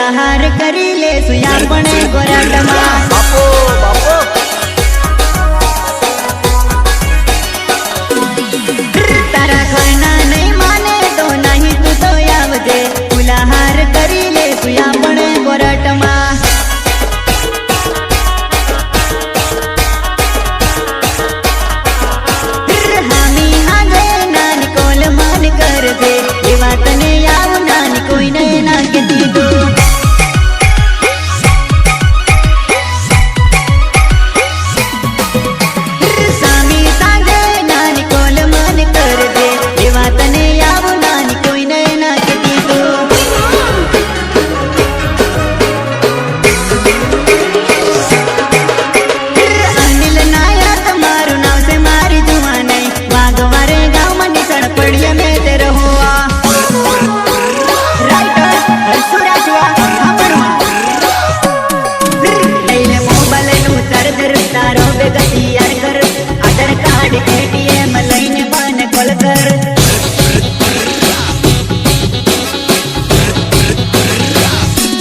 फुलाहार करी ले सुया पण गोराटमा बापो बापो तारा खाना नहीं माने तो नहीं तू तो आवजे फुलाहार करी ले सुया पण गोराटमा कर दे ये बात ने याव नानी कोई ने ना के दी दो सामी सांगे नानी कोल मन कर दे ये बात ने याव नानी कोई ने ना के दी दो अनिल नायक मारू नाव से मारी जुआ नहीं वागवारे गाँव में निसण पड़िया में ATM लईने बन खोल कर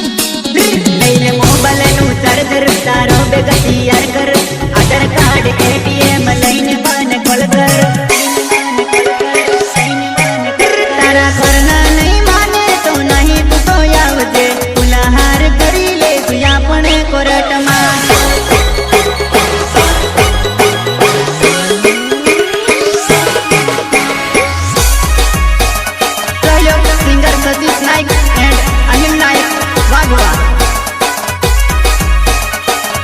लईने मोबाइल नु चार्जर तारो बेगती यार कर आधार कार्ड ATM लईने बन खोल कर तारा करना नहीं माने तो नहीं तू तो आवजे फुलाहार करी ले सुया पण कोरटमा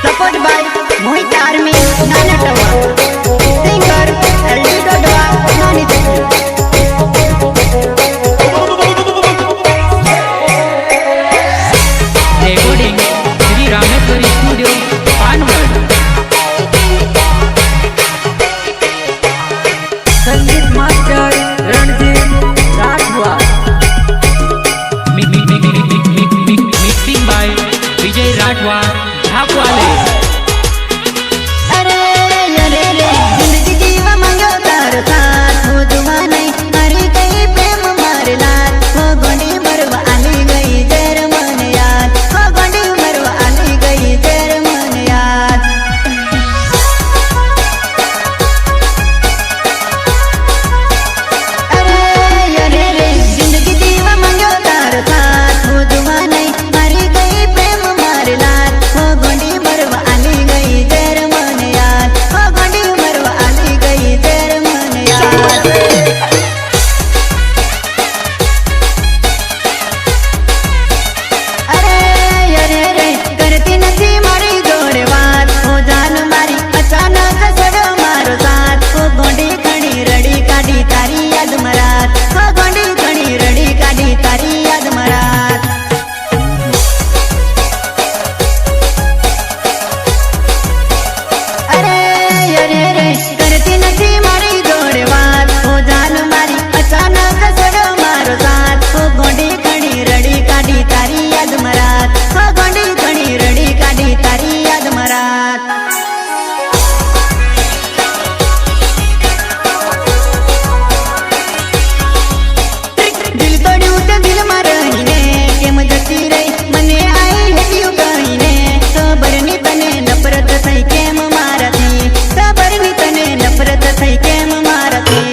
Support by Mohit Army, Nana Tawa, singer LD Dodwa, Nani Recording Sri Rameswari Studio, Panwad. Sangeet Master Ranjit Rathwa. Mixing by Vijay Rathwa. अरे अरे रे जिंदगी जीवा मंगो तार साथ हो जुआ नहीं मरी गई प्रेम मार लात हो गोंडी मरवा आली गई तेर मन याद हो गोंडी मरवा आली गई तेर मन याद अरे रे जिंदगी जीवा मंगो तार साथ हो जुआ नहीं मरी गई प्रेम मार लात हो गोंडी मरवा आली गई तेर मन याद हो गोंडी मरवा आली गई तेर मन याद अरे रे करती नथी मारी जोड़े बात हो जान मारी अचानक सड़ो मारो साथ हो गोंडी खड़ी रड़ी काढ़ी तारी याद मरात हो गोंडी खड़ी रड़ी काढ़ी तारी याद मरात अरे रे करती नथी मारी जोड़े बात हो जान मारी अचानक सड़ो मारो साथ हो गोंडी खड़ी रड़ी काढ़ी तारी याद मरात हो गोंडी खड़ी रड़ी काढ़ी तारी याद मरात दिल तोड़ू ते दिल मारहीने केम जती रही मने आई हेटियो कहीने खबर नी तने नफरत थई केम मारती खबर नी तने नफरत थई केम मारती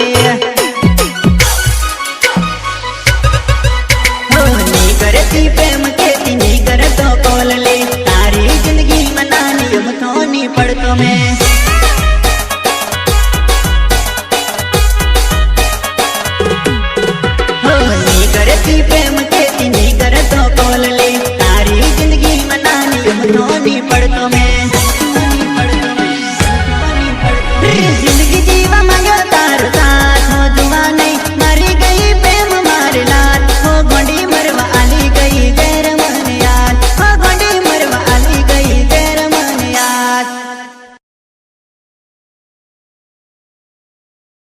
हो नी करती प्रेम खेती नी करतो कोल ले तारी जिंदगी मनानी हम थोनी पड़तो में करती प्रेम खेती नहीं करतो कोल ले तारी जिंदगी मनानी हम थोनी पड़तो